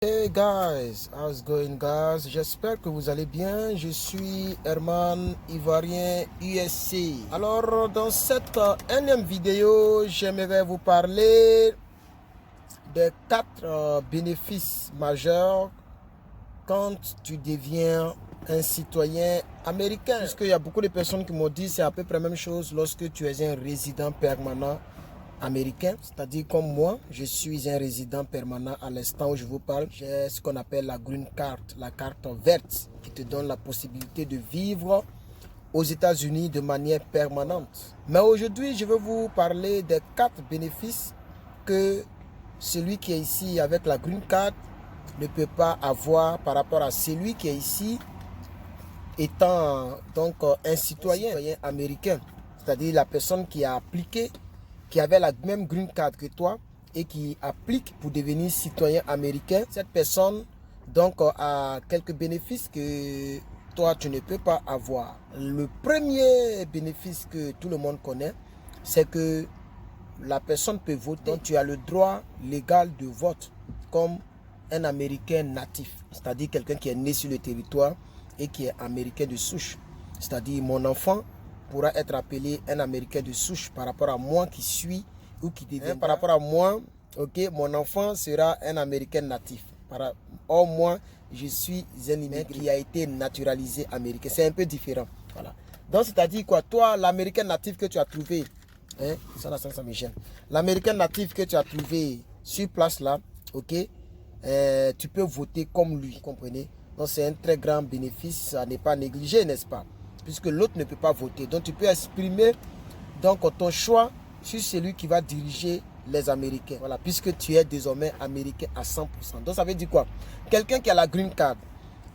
Hey guys, how's going guys? J'espère que vous allez bien. Je suis Herman Ivoirien USC. Alors dans cette énième vidéo, j'aimerais vous parler des 4 bénéfices majeurs quand tu deviens un citoyen américain. Puisqu'il y a beaucoup de personnes qui m'ont dit c'est à peu près la même chose lorsque tu es un résident permanent américain, c'est-à-dire comme moi, je suis un résident permanent à l'instant où je vous parle. J'ai ce qu'on appelle la green card, la carte verte, qui te donne la possibilité de vivre aux États-Unis de manière permanente. Mais aujourd'hui, je vais vous parler des 4 bénéfices que celui qui est ici avec la green card ne peut pas avoir par rapport à celui qui est ici étant donc un citoyen américain, c'est-à-dire la personne qui a appliqué, qui avait la même green card que toi et qui applique pour devenir citoyen américain. Cette personne donc a quelques bénéfices que toi tu ne peux pas avoir. Le premier bénéfice que tout le monde connaît, c'est que la personne peut voter. Donc tu as le droit légal de vote comme un Américain natif, c'est-à-dire quelqu'un qui est né sur le territoire et qui est américain de souche. C'est-à-dire mon enfant pourra être appelé un Américain de souche par rapport à moi qui suis ou qui devient. Par rapport à moi, ok, mon enfant sera un Américain natif. Or moi, je suis un immigré qui a été naturalisé américain. C'est un peu différent. Voilà. Donc c'est-à-dire quoi? Toi, l'Américain natif que tu as trouvé, hein, ça me gêne. L'Américain natif que tu as trouvé sur place là, ok, tu peux voter comme lui, vous comprenez? Donc c'est un très grand bénéfice, ça n'est pas négligé, n'est-ce pas? Puisque l'autre ne peut pas voter. Donc tu peux exprimer donc ton choix sur celui qui va diriger les Américains. Voilà, puisque tu es désormais américain à 100%. Donc ça veut dire quoi? Quelqu'un qui a la green card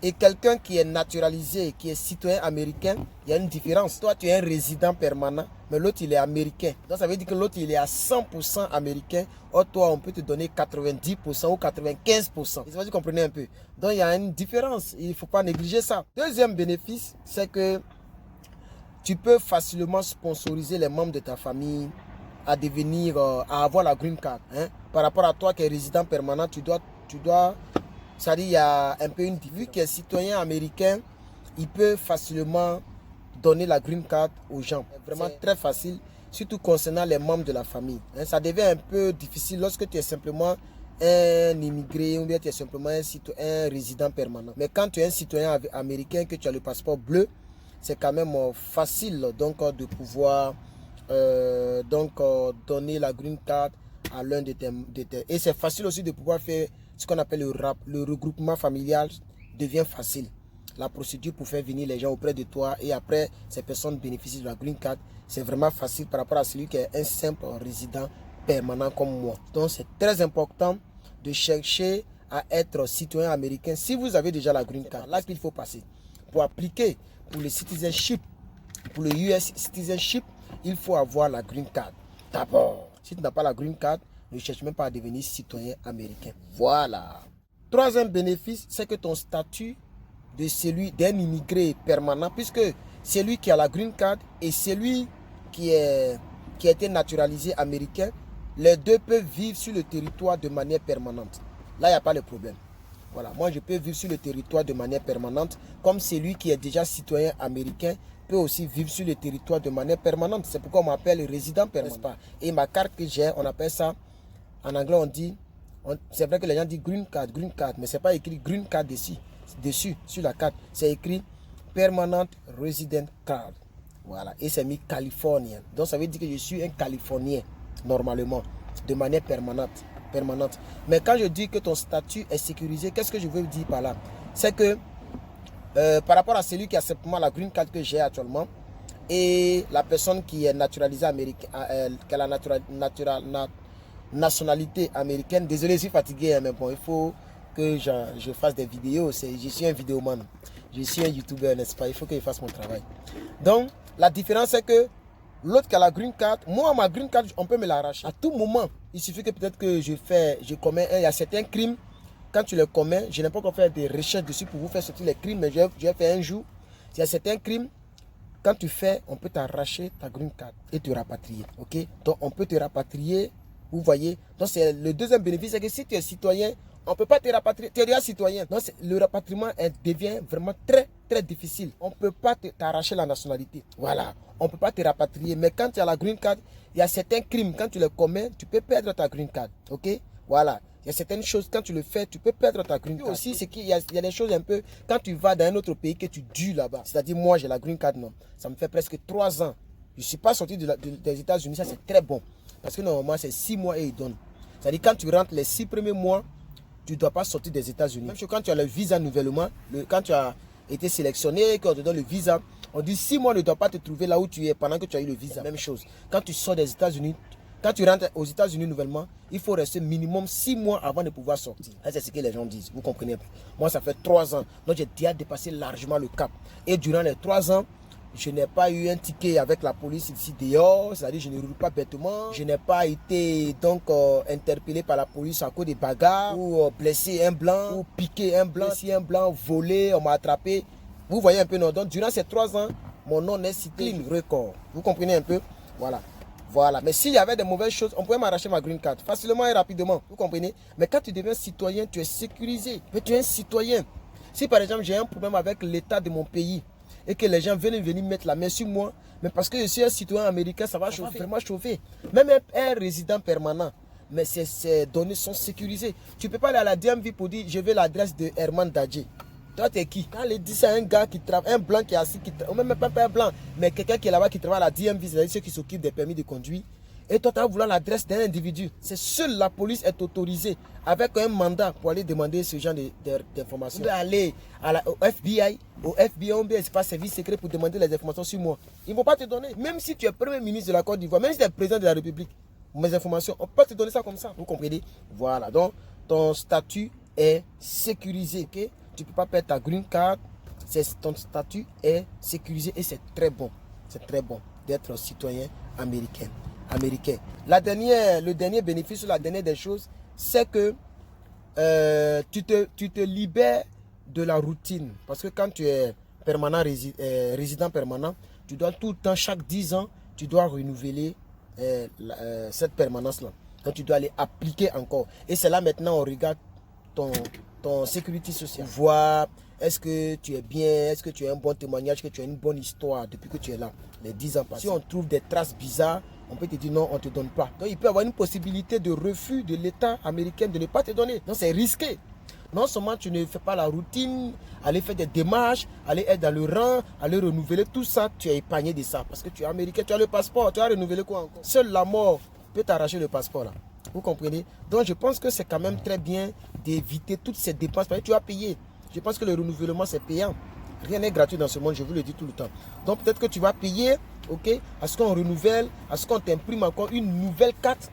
et quelqu'un qui est naturalisé, qui est citoyen américain, il y a une différence. Toi, tu es un résident permanent, mais l'autre, il est américain. Donc ça veut dire que l'autre, il est à 100% américain. Or, toi, on peut te donner 90% ou 95%. Vous comprenez un peu? Donc il y a une différence. Il ne faut pas négliger ça. Deuxième bénéfice, c'est que tu peux facilement sponsoriser les membres de ta famille à devenir, à avoir la green card. Hein? Par rapport à toi qui es résident permanent, tu dois, c'est-à-dire il y a un peu une différence. Vu qu'il est citoyen américain, il peut facilement donner la green card aux gens. C'est vraiment très facile, surtout concernant les membres de la famille. Hein? Ça devient un peu difficile lorsque tu es simplement un immigré ou bien tu es simplement un résident permanent. Mais quand tu es un citoyen américain, que tu as le passeport bleu, c'est quand même facile donc de pouvoir donner la green card à l'un de tes. Et c'est facile aussi de pouvoir faire ce qu'on appelle le regroupement familial devient facile. La procédure pour faire venir les gens auprès de toi et après ces personnes bénéficient de la green card, c'est vraiment facile par rapport à celui qui est un simple résident permanent comme moi. Donc c'est très important de chercher à être citoyen américain si vous avez déjà la green card. Là qu'il faut passer. Pour appliquer pour le citizenship, pour le US citizenship, il faut avoir la green card. D'abord, si tu n'as pas la green card, ne cherche même pas à devenir citoyen américain. Voilà. Troisième bénéfice, c'est que ton statut de celui d'un immigré permanent, puisque celui qui a la green card et celui qui a été naturalisé américain, les deux peuvent vivre sur le territoire de manière permanente. Là, il n'y a pas de problème. Voilà, moi je peux vivre sur le territoire de manière permanente, comme celui qui est déjà citoyen américain peut aussi vivre sur le territoire de manière permanente. C'est pourquoi on m'appelle résident permanent. Et ma carte que j'ai, on appelle ça, en anglais on dit, c'est vrai que les gens disent green card, mais c'est pas écrit green card dessus, sur la carte. C'est écrit permanent resident card. Voilà, et c'est mis californien. Donc ça veut dire que je suis un Californien, normalement, de manière permanente. Mais quand je dis que ton statut est sécurisé, qu'est-ce que je veux dire par là? C'est que par rapport à celui qui a simplement la green card que j'ai actuellement et la personne qui est naturalisée américaine, qui a la nationalité américaine, désolé, je suis fatigué, mais bon, il faut que je fasse des vidéos. Je suis un vidéoman, je suis un youtubeur, n'est-ce pas? Il faut que je fasse mon travail. Donc, la différence c'est que l'autre qui a la green card, moi, ma green card, on peut me l'arracher à tout moment. Il suffit que peut-être que je commets, il y a certains crimes, quand tu les commets, je n'ai pas encore fait des recherches dessus pour vous faire sortir les crimes, mais je vais faire un jour. Il y a certains crimes, quand tu fais, on peut t'arracher ta green card et te rapatrier. Ok? Donc, on peut te rapatrier, vous voyez. Donc, c'est le deuxième bénéfice, c'est que si tu es citoyen, On ne peut pas te rapatrier. Tu es déjà citoyen. Donc, le rapatriement devient vraiment très, très difficile. On ne peut pas t'arracher la nationalité. Voilà. On ne peut pas te rapatrier. Mais quand tu as la green card, il y a certains crimes. Quand tu les commets, tu peux perdre ta green card. OK? Voilà. Il y a certaines choses, quand tu le fais, tu peux perdre ta green card. Aussi, c'est qu'il y a des choses un peu, quand tu vas dans un autre pays que tu dures là-bas. C'est-à-dire, moi, j'ai la green card, non. Ça me fait presque 3 ans. Je ne suis pas sorti des États-Unis. Ça, c'est très bon. Parce que normalement, c'est 6 mois et ils donnent. C'est-à-dire, quand tu rentres les 6 premiers mois, tu ne dois pas sortir des États-Unis. Même quand tu as le visa nouvellement, quand tu as été sélectionné, quand on te donne le visa, on dit 6 mois ne doit pas te trouver là où tu es pendant que tu as eu le visa. Même chose. Quand tu sors des États-Unis, quand tu rentres aux États-Unis nouvellement, il faut rester minimum 6 mois avant de pouvoir sortir. C'est ce que les gens disent. Vous comprenez? Moi, ça fait 3 ans. Donc, j'ai déjà dépassé largement le cap. Et durant les 3 ans, je n'ai pas eu un ticket avec la police ici dehors, c'est-à-dire je ne roule pas bêtement. Je n'ai pas été donc interpellé par la police à cause des bagarres, ou blessé un blanc, ou piqué un blanc, si un blanc volé, on m'a attrapé. Vous voyez un peu, non? Donc durant ces 3 ans, mon nom est cité clean record. Vous comprenez un peu? Voilà. Voilà. Mais s'il y avait des mauvaises choses, on pouvait m'arracher ma green card facilement et rapidement. Vous comprenez? Mais quand tu deviens citoyen, tu es sécurisé. Mais tu es un citoyen. Si par exemple j'ai un problème avec l'état de mon pays, et que les gens viennent venir mettre la main sur moi, mais parce que je suis un citoyen américain, ça va chauffer, vraiment chauffer. Même un résident permanent, mais ces données sont sécurisées. Tu ne peux pas aller à la DMV pour dire je veux l'adresse de Herman Dadje. Toi, tu es qui? Quand il dit ça à un gars qui travaille, un blanc qui est assis, ou même pas un blanc, mais quelqu'un qui est là-bas qui travaille à la DMV, c'est-à-dire ceux qui s'occupent des permis de conduire. Et toi, tu vas vouloir l'adresse d'un individu. C'est seule la police est autorisée avec un mandat pour aller demander ce genre d'informations. Vous pouvez aller au FBI, c'est pas service secret pour demander les informations sur moi. Ils ne vont pas te donner. Même si tu es premier ministre de la Côte d'Ivoire, même si tu es président de la République, mes informations, on peut te donner ça comme ça. Vous comprenez? Voilà. Donc, ton statut est sécurisé. Okay? Tu ne peux pas perdre ta green card. Ton statut est sécurisé et c'est très bon. C'est très bon d'être citoyen américain. Le dernier bénéfice, la dernière des choses, c'est que tu te libères de la routine. Parce que quand tu es résident permanent, tu dois tout le temps, chaque 10 ans, tu dois renouveler cette permanence-là. Donc tu dois aller appliquer encore. Et c'est là maintenant on regarde ton sécurité sociale. Voir est-ce que tu es bien, est-ce que tu as un bon témoignage, que tu as une bonne histoire depuis que tu es là. Les 10 ans passés. Si on trouve des traces bizarres, on peut te dire non, on ne te donne pas. Donc il peut y avoir une possibilité de refus de l'État américain de ne pas te donner. Donc c'est risqué. Non seulement tu ne fais pas la routine, aller faire des démarches, aller être dans le rang, aller renouveler tout ça, tu es épargné de ça. Parce que tu es américain, tu as le passeport, tu as renouvelé quoi encore? Seule la mort peut t'arracher le passeport là. Vous comprenez? Donc je pense que c'est quand même très bien d'éviter toutes ces dépenses. Parce que tu as payé. Je pense que le renouvellement c'est payant. Rien n'est gratuit dans ce monde, je vous le dis tout le temps. Donc peut-être que tu vas payer, ok, à ce qu'on renouvelle, à ce qu'on t'imprime encore une nouvelle carte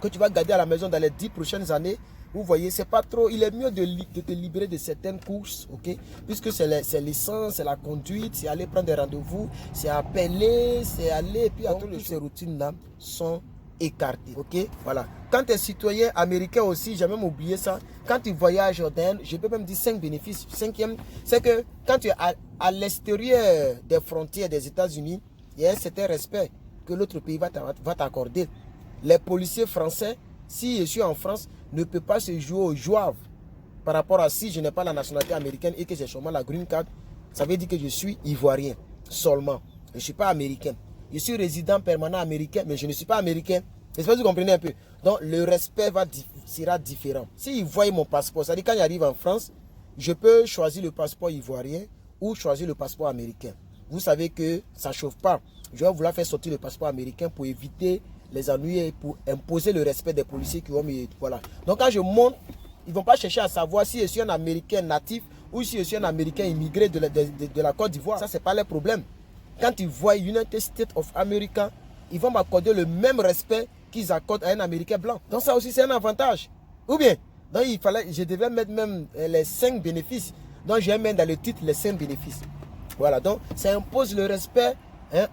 que tu vas garder à la maison dans les 10 prochaines années. Vous voyez, c'est pas trop. Il est mieux de te libérer de certaines courses, ok, puisque c'est l'essence, c'est la conduite, c'est aller prendre des rendez-vous, c'est appeler, c'est aller, et puis toutes ces routines-là sont écartées, ok. Voilà. Quand tu es citoyen américain aussi, j'ai même oublié ça. Quand tu voyages, je peux même dire 5 bénéfices. 5e, c'est que quand tu es à l'extérieur des frontières des États-Unis, il y a un certain respect que l'autre pays va t'accorder. Les policiers français, si je suis en France, ne peut pas se jouer au jouave par rapport à si je n'ai pas la nationalité américaine et que j'ai seulement la green card. Ça veut dire que je suis ivoirien seulement. Je ne suis pas américain. Je suis résident permanent américain, mais je ne suis pas américain. J'espère que vous comprenez un peu. Donc le respect sera différent. S'ils voient mon passeport, c'est-à-dire quand j'arrive en France, je peux choisir le passeport ivoirien ou choisir le passeport américain. Vous savez que ça ne chauffe pas. Je vais vouloir faire sortir le passeport américain pour éviter les ennuis et pour imposer le respect des policiers qui vont me... Voilà. Donc quand je monte, ils ne vont pas chercher à savoir si je suis un Américain natif ou si je suis un Américain immigré de la Côte d'Ivoire. Ça, ce n'est pas leur problème. Quand ils voient United States of America, ils vont m'accorder le même respect qu'ils accordent à un Américain blanc. Donc ça aussi, c'est un avantage. Ou bien, donc je devais mettre même les 5 bénéfices. Donc je vais mettre dans le titre les 5 bénéfices. Voilà, donc ça impose le respect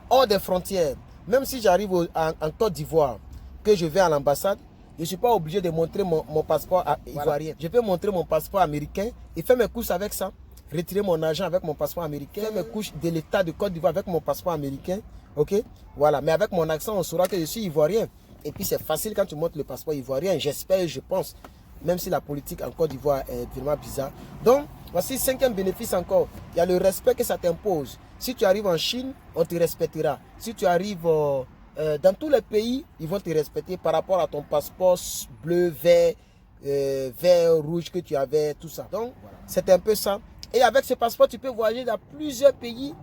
hors des frontières. Même si j'arrive en Côte d'Ivoire, que je vais à l'ambassade, je ne suis pas obligé de montrer mon passeport ivoirien. Voilà. Je peux montrer mon passeport américain et faire mes courses avec ça. Retirer mon argent avec mon passeport américain. Faire mes courses de l'État de Côte d'Ivoire avec mon passeport américain. Ok? Voilà. Mais avec mon accent, on saura que je suis ivoirien. Et puis c'est facile quand tu montres le passeport ivoirien. J'espère, je pense. même si la politique en Côte d'Ivoire est vraiment bizarre. Donc, voici 5e bénéfice encore. Il y a le respect que ça t'impose. Si tu arrives en Chine, on te respectera. Si tu arrives dans tous les pays, ils vont te respecter par rapport à ton passeport bleu, vert, vert, rouge que tu avais, tout ça. Donc, c'est un peu ça. Et avec ce passeport, tu peux voyager dans plusieurs pays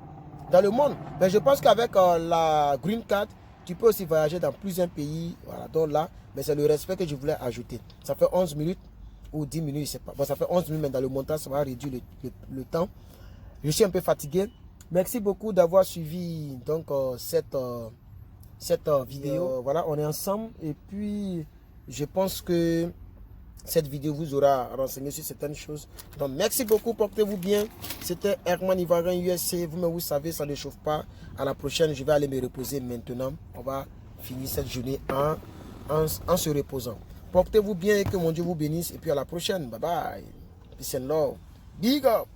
dans le monde. Mais je pense qu'avec la Green Card, tu peux aussi voyager dans plusieurs pays. Voilà, donc là, mais c'est le respect que je voulais ajouter. Ça fait 11 minutes ou 10 minutes, je ne sais pas. Bon, ça fait 11 minutes, mais dans le montage, ça va réduire le temps. Je suis un peu fatigué. Merci beaucoup d'avoir suivi donc, cette vidéo. Voilà, on est ensemble. Et puis, je pense que cette vidéo vous aura renseigné sur certaines choses. Donc, merci beaucoup. Portez-vous bien. C'était Herman Ivoirien USA. Vous-même, vous savez, ça ne chauffe pas. À la prochaine, je vais aller me reposer maintenant. On va finir cette journée en se reposant. Portez-vous bien et que mon Dieu vous bénisse. Et puis, à la prochaine. Bye bye. Peace and love. Big up.